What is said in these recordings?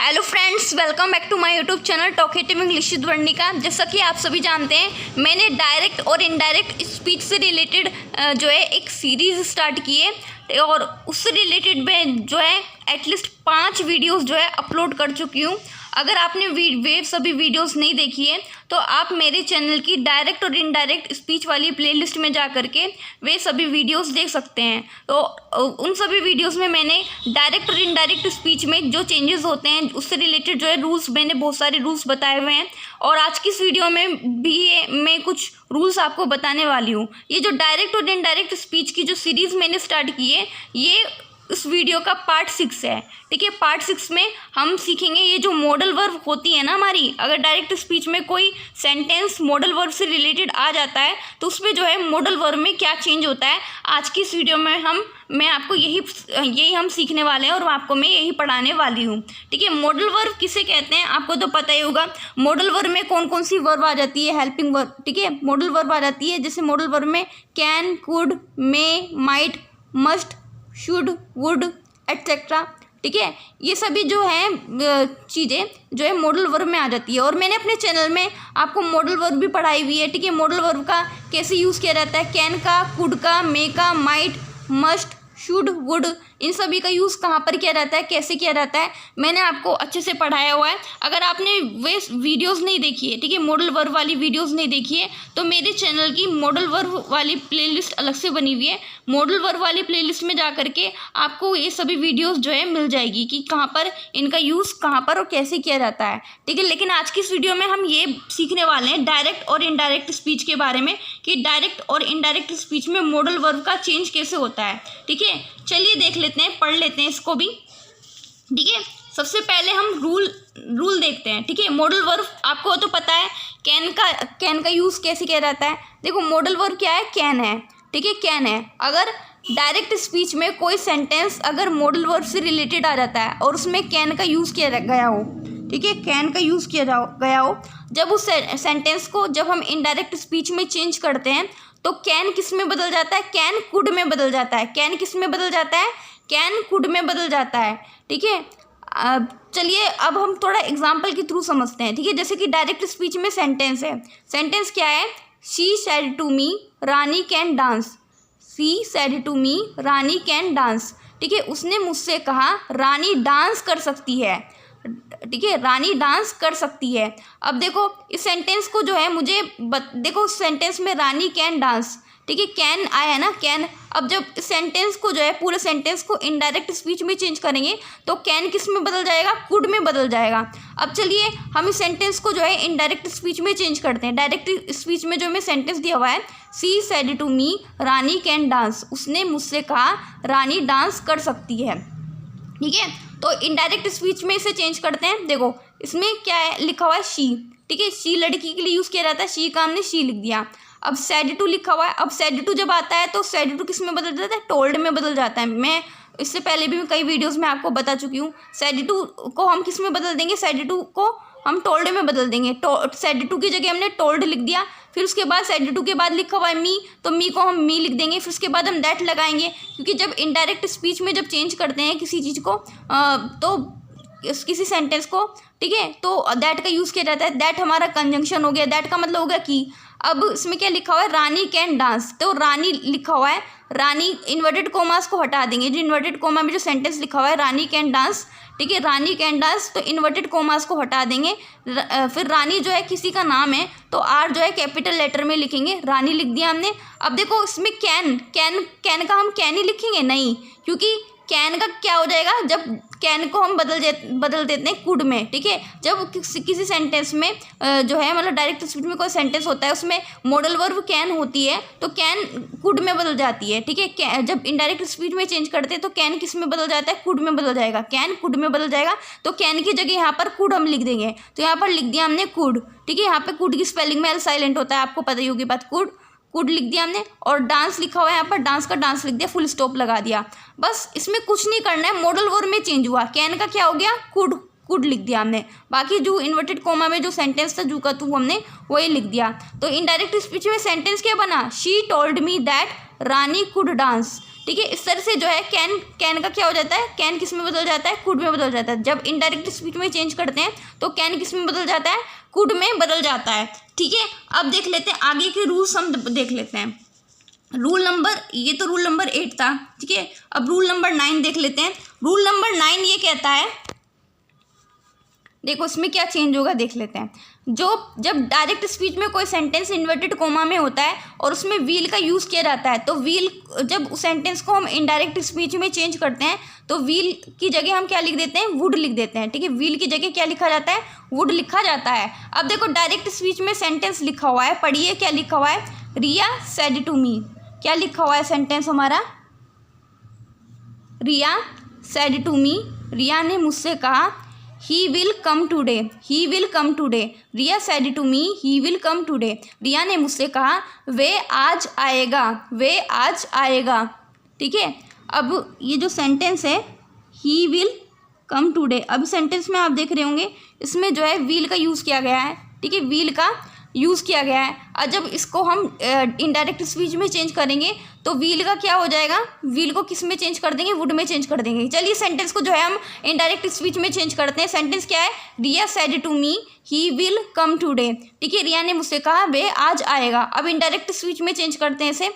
Hello friends, welcome back to my YouTube channel talkative English with Varnika. जैसा कि आप सभी जानते हैं, मैंने डायरेक्ट और इनडायरेक्ट स्पीच से रिलेटेड जो है एक सीरीज़ स्टार्ट की है और उससे रिलेटेड मैं जो है एटलीस्ट 5 वीडियोस जो है अपलोड कर चुकी हूँ। अगर आपने वे सभी वीडियोस नहीं देखी है तो आप मेरे चैनल की डायरेक्ट और इनडायरेक्ट स्पीच वाली प्लेलिस्ट में जा करके वे सभी वीडियोस देख सकते हैं। तो उन सभी वीडियोस में मैंने डायरेक्ट और इनडायरेक्ट स्पीच में जो चेंजेस होते हैं उससे रिलेटेड जो है रूल्स, मैंने बहुत सारे रूल्स बताए हुए हैं और आज की इस वीडियो में भी मैं कुछ रूल्स आपको बताने वाली हूँ। ये जो डायरेक्ट और इनडायरेक्ट स्पीच की जो सीरीज़ मैंने स्टार्ट की है, ये इस वीडियो का पार्ट 6 है। ठीक है, पार्ट 6 में हम सीखेंगे ये जो मॉडल वर्ब होती है ना हमारी, अगर डायरेक्ट स्पीच में कोई सेंटेंस मॉडल वर्ब से रिलेटेड आ जाता है तो उसमें जो है मॉडल वर्ब में क्या चेंज होता है, आज की इस वीडियो में मैं आपको यही हम सीखने वाले हैं और आपको मैं यही पढ़ाने वाली हूँ। ठीक है, मॉडल वर्ब किसे कहते हैं आपको तो पता ही होगा। मॉडल वर्ब में कौन कौन सी वर्ब आ जाती है, हेल्पिंग वर्ब। ठीक है, मॉडल वर्ब आ जाती है, जैसे मॉडल वर्ब में can, could, may, might, must, should, would etcetera. ठीक है, ये सभी जो है चीज़ें जो है मॉडल वर्ब में आ जाती है और मैंने अपने चैनल में आपको मॉडल वर्ब भी पढ़ाई हुई है। ठीक है, मॉडल वर्ब का कैसे यूज़ किया जाता है, कैन का, कुड का, मे का, माइट, मस्ट, शुड, वुड, इन सभी का यूज़ कहाँ पर किया जाता है, कैसे किया जाता है, मैंने आपको अच्छे से पढ़ाया हुआ है। अगर आपने वे वीडियोस नहीं देखी है, ठीक है, मॉडल वर्ब वाली वीडियोस नहीं देखी है, तो मेरे चैनल की मॉडल वर्ब वाली प्लेलिस्ट अलग से बनी हुई है। मॉडल वर्ब वाली प्लेलिस्ट में जा करके आपको ये सभी वीडियोस जो है मिल जाएगी कि कहाँ पर इनका यूज़ कहाँ पर और कैसे किया जाता है। ठीक है, लेकिन आज की इस वीडियो में हम ये सीखने वाले हैं डायरेक्ट और इनडायरेक्ट स्पीच के बारे में कि डायरेक्ट और इनडायरेक्ट स्पीच में मॉडल वर्ब का चेंज कैसे होता है। ठीक है, चलिए देख लेते हैं, पढ़ लेते हैं इसको भी। ठीक है, सबसे पहले हम रूल देखते हैं। ठीक है, मॉडल वर्ब आपको तो पता है कैन का यूज़ कैसे किया जाता है। देखो, मॉडल वर्ब क्या है, कैन है। ठीक है, कैन है। अगर डायरेक्ट स्पीच में कोई सेंटेंस अगर मॉडल वर्ब से रिलेटेड आ जाता है और उसमें कैन का यूज़ किया गया हो, ठीक है, कैन का यूज़ किया गया हो, जब उस सेंटेंस को जब हम इनडायरेक्ट स्पीच में चेंज करते हैं तो कैन किस में बदल जाता है, कैन कुड में बदल जाता है। कैन किस में बदल जाता है, कैन कुड में बदल जाता है। ठीक है, चलिए अब हम थोड़ा एग्जाम्पल के थ्रू समझते हैं। ठीक है, जैसे कि डायरेक्ट स्पीच में सेंटेंस है, सेंटेंस क्या है, she said to me Rani can dance. She said to me Rani can dance. ठीक है, उसने मुझसे कहा रानी डांस कर सकती है। ठीक है, रानी डांस कर सकती है। अब देखो इस सेंटेंस को जो है मुझे देखो इस सेंटेंस में रानी कैन डांस, ठीक है, कैन आया है ना, कैन। अब जब इस सेंटेंस को जो है पूरे सेंटेंस को इनडायरेक्ट स्पीच में चेंज करेंगे तो कैन किस में बदल जाएगा, कुड में बदल जाएगा। अब चलिए हम इस सेंटेंस को जो है इनडायरेक्ट स्पीच में चेंज करते हैं। डायरेक्ट स्पीच में जो हमें सेंटेंस दिया हुआ है, she said to me Rani can dance, उसने मुझसे कहा रानी डांस कर सकती है। ठीक है, तो इनडायरेक्ट स्पीच में इसे चेंज करते हैं। देखो इसमें क्या है, लिखा हुआ है शी। ठीक है, शी लड़की के लिए यूज़ किया जाता है, शी का हमने शी लिख दिया। अब सेड टू लिखा हुआ है, अब सेड टू जब आता है तो सेड टू किस में बदल जाता है, टोल्ड में बदल जाता है। मैं इससे पहले भी कई वीडियोस में आपको बता चुकी हूँ। सेड टू को हम किस में बदल देंगे, सेड टू को हम टोल्ड में बदल देंगे। सेड टू की जगह हमने टोल्ड लिख दिया, फिर उसके बाद सेड टू के बाद लिखा हुआ है मी, तो मी को हम मी लिख देंगे, फिर उसके बाद हम दैट लगाएंगे, क्योंकि जब इनडायरेक्ट स्पीच में जब चेंज करते हैं किसी चीज़ को तो किसी सेंटेंस को, ठीक है, तो दैट का यूज़ किया जाता है। दैट हमारा कंजंक्शन हो गया, दैट का मतलब हो गया कि। अब इसमें क्या लिखा हुआ है, रानी कैन डांस, तो रानी लिखा हुआ है, रानी इन्वर्टेड कोमास को हटा देंगे। जो इन्वर्टेड कोमा में जो सेंटेंस लिखा हुआ है रानी कैन डांस, ठीक है, रानी कैन डांस, तो इन्वर्टेड कोमास को हटा देंगे। फिर रानी जो है किसी का नाम है तो आर जो है कैपिटल लेटर में लिखेंगे, रानी लिख दिया हमने। अब देखो इसमें कैन का हम कैन ही लिखेंगे नहीं, क्योंकि कैन का क्या हो जाएगा, जब कैन को हम बदल देते हैं कुड में। ठीक है, जब किसी सेंटेंस में जो है मतलब डायरेक्ट स्पीच में कोई सेंटेंस होता है उसमें मॉडल वर्ब कैन होती है तो कैन कुड में बदल जाती है। ठीक है, जब इनडायरेक्ट स्पीच में चेंज करते हैं तो कैन किस में बदल जाता है, कुड में बदल जाएगा। कैन कुड में बदल जाएगा तो कैन की जगह यहाँ पर कुड हम लिख देंगे, तो यहाँ पर लिख दिया हमने कुड। ठीक है, यहाँ पे कुड की स्पेलिंग में एल साइलेंट होता है, आपको पता ही होगी बात। कुड लिख दिया हमने और डांस लिखा हुआ है यहाँ पर, डांस का डांस लिख दिया, फुल स्टॉप लगा दिया। बस इसमें कुछ नहीं करना है, मॉडल वर्ब में चेंज हुआ, कैन का क्या हो गया, कुड लिख दिया हमने। बाकी जो इन्वर्टेड कोमा में जो सेंटेंस था जू का तू हमने वही लिख दिया। तो इनडायरेक्ट स्पीच में सेंटेंस क्या बना, she told me that Rani could dance. ठीक है। इस तरह से जो है कैन का क्या हो जाता है, कैन किस में बदल जाता है, कुड में बदल जाता है। जब इनडायरेक्ट स्पीच में चेंज करते हैं तो कैन किस में बदल जाता है, कुड में बदल जाता है। ठीक है, अब देख लेते हैं आगे के रूल्स, हम देख लेते हैं। रूल नंबर, ये तो रूल नंबर 8 था। ठीक है, अब रूल नंबर 9 देख लेते हैं। रूल नंबर 9 ये कहता है, देखो इसमें क्या चेंज होगा देख लेते हैं। जब डायरेक्ट स्पीच में कोई सेंटेंस इन्वर्टेड कोमा में होता है और उसमें व्हील का यूज़ किया जाता है, तो व्हील, जब उस सेंटेंस को हम इनडायरेक्ट स्पीच में चेंज करते हैं तो व्हील की जगह हम क्या लिख देते हैं, वुड लिख देते हैं। ठीक है, व्हील की जगह क्या लिखा जाता है, वुड लिखा जाता है। अब देखो डायरेक्ट स्पीच में सेंटेंस लिखा हुआ है, पढ़िए क्या लिखा हुआ है, रिया सेड टू मी। क्या लिखा हुआ है सेंटेंस हमारा, रिया सेड टू मी, रिया ने मुझसे कहा, he will come today, he will come today. Riya said to me, he will come today. Riya ने मुझसे कहा वे आज आएगा, वे आज आएगा। ठीक है, अब ये जो सेंटेंस है ही विल कम टूडे, अब सेंटेंस में आप देख रहे होंगे इसमें जो है व्हील का यूज़ किया गया है। ठीक है, व्हील का यूज़ किया गया है। और जब इसको हम इनडायरेक्ट स्पीच में चेंज करेंगे तो व्हील का क्या हो जाएगा, व्हील को किस में चेंज कर देंगे, वुड में चेंज कर देंगे। चलिए सेंटेंस को जो है हम इनडायरेक्ट स्पीच में चेंज करते हैं। सेंटेंस क्या है, Riya said to me he will come today. ठीक है, रिया ने मुझसे कहा वे आज आएगा। अब इनडायरेक्ट स्पीच में चेंज करते हैं इसे,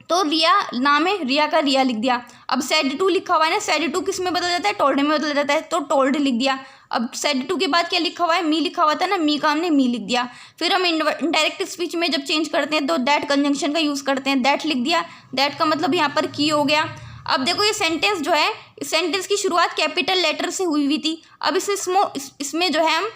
तो रिया नाम है, रिया का रिया लिख दिया। अब सेड टू लिखा हुआ है ना, सेड टू किस में बदल जाता है, टोल्ड में बदल जाता है, तो टोल्ड लिख दिया। अब सेड टू के बाद क्या लिखा हुआ है, मी लिखा हुआ था ना, मी का हमने मी लिख दिया। फिर हम इनडायरेक्ट स्पीच में जब चेंज करते हैं तो दैट कंजंक्शन का यूज़ करते हैं, दैट लिख दिया। दैट का मतलब यहाँ पर की हो गया। अब देखो ये सेंटेंस जो है, इस सेंटेंस की शुरुआत कैपिटल लेटर से हुई थी। अब इसे इसमें जो है हम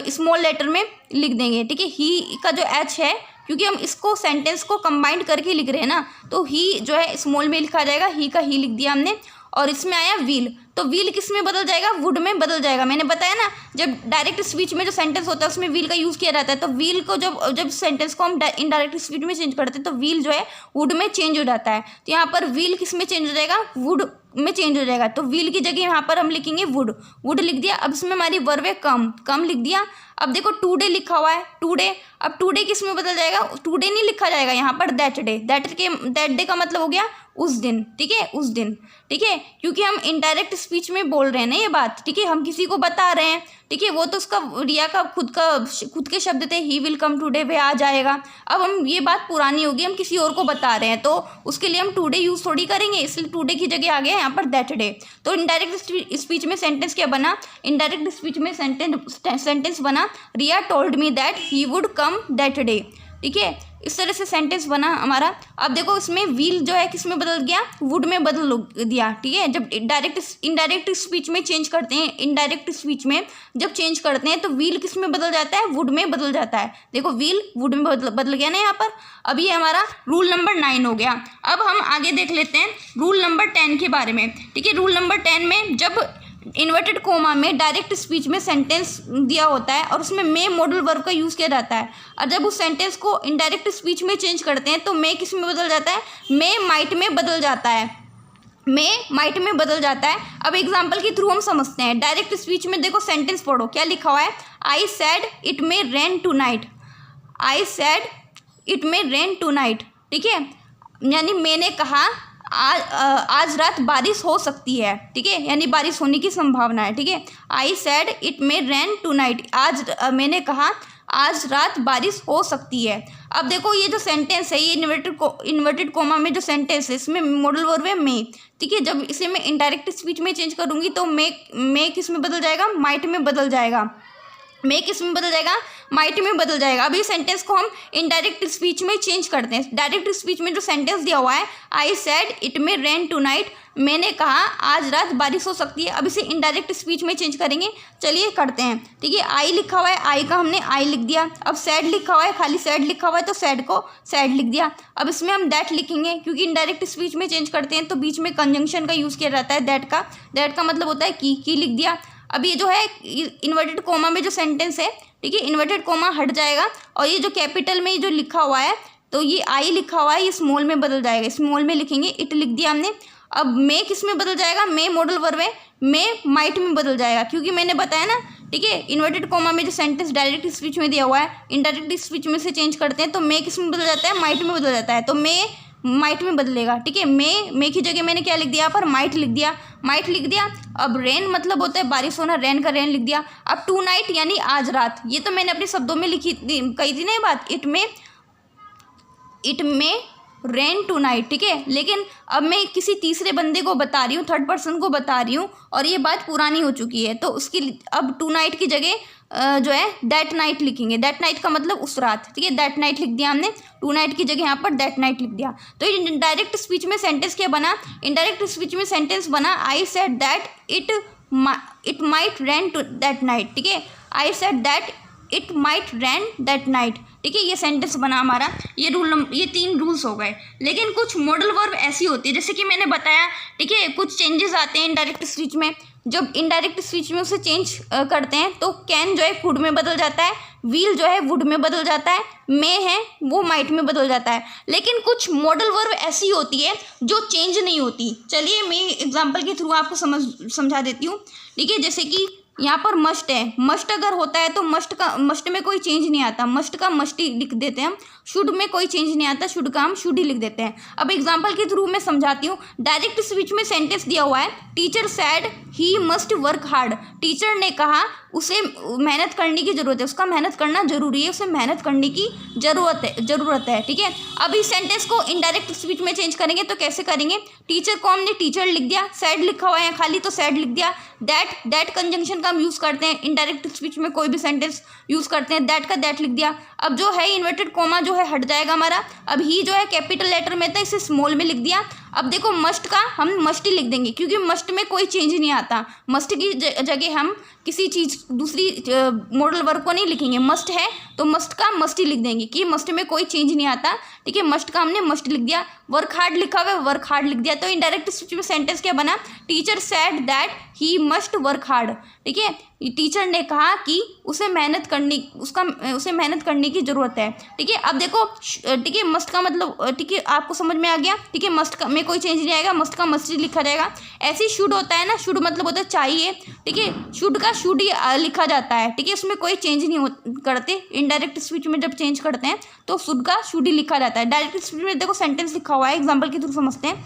स्मॉल लेटर में लिख देंगे। ठीक है, ही का जो एच है, क्योंकि हम इसको सेंटेंस को कंबाइंड करके लिख रहे हैं ना, तो ही जो है स्मॉल में लिखा जाएगा, ही का ही लिख दिया हमने। और इसमें आया व्हील, तो व्हील किस में बदल जाएगा, वुड में बदल जाएगा। मैंने बताया ना, जब डायरेक्ट स्पीच में जो सेंटेंस होता है उसमें व्हील का यूज़ किया जाता है, तो व्हील को जब सेंटेंस को हम इनडायरेक्ट स्पीच में चेंज करते हैं तो व्हील जो है वुड में चेंज हो जाता है। तो यहाँ पर व्हील किस में चेंज हो जाएगा, वुड में चेंज हो जाएगा। तो व्हील की जगह यहाँ पर हम लिखेंगे वुड, वुड लिख दिया। अब इसमें हमारी वर्ब है कम, कम लिख दिया। अब देखो टुडे लिखा हुआ है, टुडे, अब टुडे किस में बदल जाएगा, टुडे नहीं लिखा जाएगा यहाँ पर, दैट डे। दैट डे का मतलब हो गया उस दिन। ठीक है, उस दिन। ठीक है, क्योंकि हम इनडायरेक्ट स्पीच में बोल रहे हैं ना ये बात। ठीक है, हम किसी को बता रहे हैं। ठीक है, वो तो उसका रिया का खुद के शब्द थे, ही विल कम टुडे, वे आ जाएगा। अब हम ये बात पुरानी होगी, हम किसी और को बता रहे हैं, तो उसके लिए हम टुडे यूज़ थोड़ी करेंगे, इसलिए टुडे की जगह आ गया यहाँ पर दैट डे। तो इनडायरेक्ट स्पीच में सेंटेंस क्या बना, इनडायरेक्ट स्पीच में सेंटेंस बना, Riya told me that he would come that day. ठीक है, इस तरह से सेंटेंस बना हमारा। अब देखो इसमें व्हील जो है किस में बदल गया, वुड में बदल दिया। ठीक है, जब इनडायरेक्ट स्पीच में चेंज करते हैं, इनडायरेक्ट स्पीच में जब चेंज करते हैं तो व्हील किस में बदल जाता है, वुड में बदल जाता है। देखो व्हील वुड में बदल गया ना यहाँ पर। अब ये हमारा रूल नंबर 9 हो गया। अब हम आगे देख लेते हैं रूल नंबर 10 के बारे में। ठीक है, रूल नंबर 10 में जब इन्वर्टेड कोमा में डायरेक्ट स्पीच में सेंटेंस दिया होता है और उसमें मे मॉडल वर्ब का यूज़ किया जाता है, और जब उस सेंटेंस को इनडायरेक्ट स्पीच में चेंज करते हैं तो मे किस में बदल जाता है, मे माइट में बदल जाता है, मे माइट में बदल जाता है। अब एग्जांपल के थ्रू हम समझते हैं। डायरेक्ट स्पीच में देखो सेंटेंस पढ़ो, क्या लिखा हुआ है, I said it may rain tonight, I said it may rain tonight. ठीक है, यानी मैंने कहा आज रात बारिश हो सकती है। ठीक है, यानी बारिश होने की संभावना है। ठीक है, I said it may rain tonight, आज मैंने कहा आज रात बारिश हो सकती है। अब देखो ये जो सेंटेंस है, ये इन्वर्टेड कोमा में जो सेंटेंस है, इसमें मॉडल वर्ब है मे। ठीक है, जब इसे मैं इनडायरेक्ट स्पीच में चेंज करूँगी तो मे किस में बदल जाएगा, माइट में बदल जाएगा। मे किस में बदल जाएगा, माइट में बदल जाएगा। अभी सेंटेंस को हम इनडायरेक्ट स्पीच में चेंज करते हैं। डायरेक्ट स्पीच में जो सेंटेंस दिया हुआ है, I said it may rain tonight, मैंने कहा आज रात बारिश हो सकती है। अब इसे इनडायरेक्ट स्पीच में चेंज करेंगे, चलिए करते हैं। ठीक है, आई लिखा हुआ है, आई का हमने आई लिख दिया। अब सैड लिखा हुआ है, खाली सैड लिखा हुआ है, तो सैड को सैड लिख दिया। अब इसमें हम दैट लिखेंगे, क्योंकि इनडायरेक्ट स्पीच में चेंज करते हैं तो बीच में कंजंक्शन का यूज़ किया जाता है, दैट का मतलब होता है की लिख दिया। अब ये जो है इन्वर्टेड कोमा में जो सेंटेंस है, ठीक है, इन्वर्टेड कोमा हट जाएगा और ये जो कैपिटल में जो लिखा हुआ है, तो ये आई लिखा हुआ है, ये स्मॉल में बदल जाएगा, स्मॉल में लिखेंगे, इट लिख दिया हमने। अब मे किस में बदल जाएगा, मे मॉडल वर्ब है, मे माइट में बदल जाएगा, क्योंकि मैंने बताया ना। ठीक है, इन्वर्टेड कोमा में जो सेंटेंस डायरेक्ट स्पीच में दिया हुआ है, इनडायरेक्ट स्पीच में से चेंज करते हैं तो मे किस में बदल जाता है, माइट में बदल जाता है। तो मे माइट में बदलेगा, ठीक है। मे की जगह मैंने क्या लिख दिया, यहाँ पर माइट लिख दिया। अब रेन मतलब होता है बारिश होना, रेन का रेन लिख दिया। अब टू नाइट यानी आज रात, ये तो मैंने अपने शब्दों में कही थी ना ये बात, इट में रेन टू नाइट, ठीक है। लेकिन अब मैं किसी तीसरे बंदे को बता रही हूँ, थर्ड पर्सन को बता रही हूँ, और ये बात पुरानी हो चुकी है, तो उसकी अब टू नाइट की जगह जो है दैट नाइट लिखेंगे। दैट नाइट का मतलब उस रात, ठीक है। दैट नाइट लिख दिया हमने, टू नाइट की जगह यहाँ पर दैट नाइट लिख दिया। तो इनडायरेक्ट स्पीच में सेंटेंस क्या बना, इनडायरेक्ट स्पीच में सेंटेंस बना I said that it might rain to that night, ठीक है। I said that it might rain that night, ठीक है। ये सेंटेंस बना हमारा। ये 3 रूल्स हो गए। लेकिन कुछ मॉडल वर्ब ऐसी होती है, जैसे कि मैंने बताया, ठीक है, कुछ चेंजेस आते हैं इनडायरेक्ट स्पीच में। जब इनडायरेक्ट स्पीच में उसे चेंज करते हैं तो कैन जो है कुड में बदल जाता है, विल जो है वुड में बदल जाता है, मे है वो माइट में बदल जाता है। लेकिन कुछ मॉडल वर्ब ऐसी होती है जो चेंज नहीं होती। चलिए मैं एग्जांपल के थ्रू आपको समझा देती हूँ, ठीक है। जैसे कि यहाँ पर मस्ट है, मस्ट अगर होता है तो मस्ट में कोई चेंज नहीं आता, मस्ट का मस्ट ही लिख देते हैं हम। शुड में कोई चेंज नहीं आता, शुड का हम शुड ही लिख देते हैं। अब एग्जांपल के थ्रू मैं समझाती हूँ। डायरेक्ट स्पीच में सेंटेंस दिया हुआ है, teacher sad he must work hard. Teacher ने कहा उसे मेहनत करने की ज़रूरत है, उसका मेहनत करना जरूरी है, उसे मेहनत करने की ज़रूरत है, ठीक है। अब इस सेंटेंस को इनडायरेक्ट स्पीच में चेंज करेंगे तो कैसे करेंगे, टीचर को हमने टीचर लिख दिया, सैड लिखा हुआ है खाली तो सैड लिख दिया। दैट कंजंक्शन का हम यूज़ करते हैं इनडायरेक्ट स्पीच में, कोई भी सेंटेंस यूज़ करते हैं, दैट का दैट लिख दिया। अब जो है इन्वर्टेड कोमा जो है हट जाएगा हमारा। अब ही जो है कैपिटल लेटर में था, इसे स्मॉल में लिख दिया। अब देखो मस्ट का हम मस्ट ही लिख देंगे, क्योंकि मस्ट में कोई चेंज नहीं आता। मस्ट की जगह हम किसी चीज़ दूसरी मॉडल वर्ब को नहीं लिखेंगे। मस्ट है तो मस्ट का मस्ट ही लिख देंगे कि मस्ट में कोई चेंज नहीं आता, ठीक है। मस्ट का हमने मस्ट लिख दिया। वर्क हार्ड लिखा हुआ है, वर्क हार्ड लिख दिया। तो इनडायरेक्ट स्पीच में सेंटेंस क्या बना, teacher said that he must work hard, ठीक है। टीचर ने कहा कि उसे मेहनत करने की ज़रूरत है, ठीक है। अब देखो, ठीक है, मस्ट का मतलब, ठीक है, आपको समझ में आ गया, ठीक है। मस्ट का में कोई चेंज नहीं आएगा, मस्ट का मस्ट ही लिखा जाएगा। ऐसे शुड होता है ना, शुड मतलब होता है चाहिए, ठीक है। शुड का शुड ही लिखा जाता है, ठीक है। उसमें कोई चेंज नहीं करते। इनडायरेक्ट स्पीच में जब चेंज करते हैं तो शुड का शुड ही लिखा जाता है। डायरेक्ट स्पीच में देखो सेंटेंस लिखा हुआ है, एग्जाम्पल के थ्रू समझते हैं।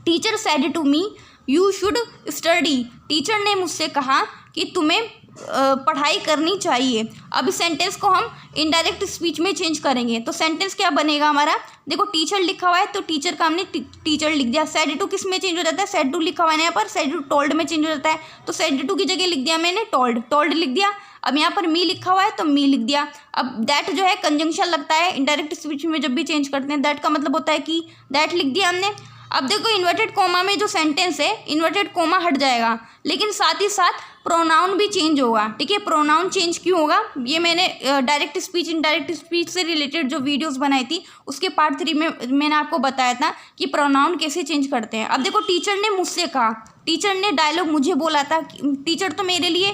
Teacher said to me you should study. Teacher ने मुझसे कहा कि तुम्हें पढ़ाई करनी चाहिए। अब इस सेंटेंस को हम इनडायरेक्ट स्पीच में चेंज करेंगे तो सेंटेंस क्या बनेगा हमारा, देखो टीचर लिखा हुआ है तो टीचर का हमने टीचर लिख दिया। सेड टू किस में चेंज हो जाता है, सेड टू लिखा हुआ है यहाँ पर, सेड टू टोल्ड में चेंज हो जाता है। तो सेड टू की जगह लिख दिया मैंने टोल्ड लिख दिया। अब यहाँ पर मी लिखा हुआ है तो मी लिख दिया। अब दैट जो है कंजंक्शन लगता है इनडायरेक्ट स्पीच में जब भी चेंज करते हैं, दैट का मतलब होता है कि दैट लिख दिया हमने। अब देखो इन्वर्टेड कोमा में जो सेंटेंस है इन्वर्टेड कोमा हट जाएगा, लेकिन साथ ही साथ प्रोनाउन भी चेंज होगा, ठीक है। प्रोनाउन चेंज क्यों होगा, ये मैंने डायरेक्ट स्पीच इनडायरेक्ट स्पीच से रिलेटेड जो वीडियोस बनाई थी उसके पार्ट 3 में मैंने आपको बताया था कि प्रोनाउन कैसे चेंज करते हैं। अब देखो टीचर ने मुझसे कहा, टीचर ने डायलॉग मुझे बोला था, टीचर तो मेरे लिए,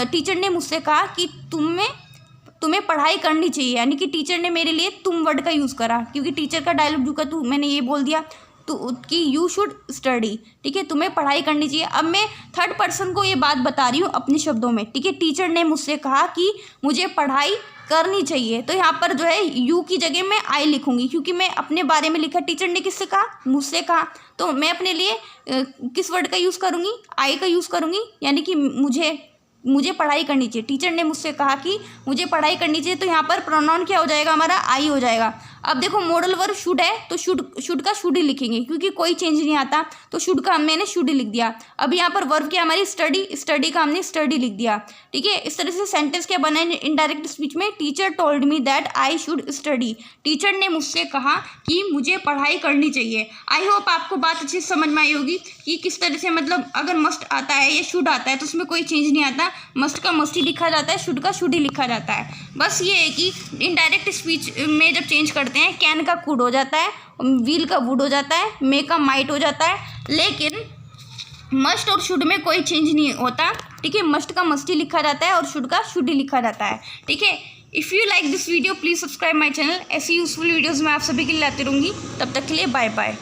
टीचर ने मुझसे कहा कि तुम्हें पढ़ाई करनी चाहिए, यानी कि टीचर ने मेरे लिए तुम वर्ड का यूज़ करा, क्योंकि टीचर का डायलॉग जो का मैंने ये बोल दिया तो कि यू शुड स्टडी, ठीक है, तुम्हें पढ़ाई करनी चाहिए। अब मैं थर्ड पर्सन को ये बात बता रही हूँ अपने शब्दों में, ठीक है। टीचर ने मुझसे कहा कि मुझे पढ़ाई करनी चाहिए, तो यहाँ पर जो है यू की जगह मैं आई लिखूंगी, क्योंकि मैं अपने बारे में लिखा। टीचर ने किससे कहा, मुझसे कहा, तो मैं अपने लिए किस वर्ड का यूज़ करूँगी, आई का यूज़ करूँगी, यानी कि मुझे पढ़ाई करनी चाहिए। टीचर ने मुझसे कहा कि मुझे पढ़ाई करनी चाहिए, तो यहाँ पर प्रोनाउन क्या हो जाएगा हमारा, आई हो जाएगा। अब देखो मॉडल वर्ब शुड है तो शुड का शुड ही लिखेंगे, क्योंकि कोई चेंज नहीं आता, तो शुड का मैंने शुड ही लिख दिया। अब यहाँ पर वर्ब क्या हमारी स्टडी का हमने स्टडी लिख दिया, ठीक है। इस तरह से सेंटेंस क्या बना है इनडायरेक्ट स्पीच में, teacher told me that I should study. Teacher ने मुझसे कहा कि मुझे पढ़ाई करनी चाहिए। आई होप आपको बात अच्छी समझ में आई होगी कि किस तरह से, मतलब अगर मस्ट आता है या शुड आता है तो उसमें कोई चेंज नहीं आता, मस्ट का मस्ट ही लिखा जाता है, शुड का शुड ही लिखा जाता है। बस ये है कि इनडायरेक्ट स्पीच में जब चेंज करते हैं कैन का कुड हो जाता है, व्हील का वुड हो जाता है, मे का माइट हो जाता है, लेकिन मस्ट और शुड में कोई चेंज नहीं होता, ठीक है। मस्ट का मस्ट ही लिखा जाता है और शुड का शुड ही लिखा जाता है, ठीक है। If you like this video please subscribe my channel. ऐसी यूजफुल वीडियोज़ मैं आप सभी के लिए लाती रहूँगी। तब तक के लिए बाय बाय।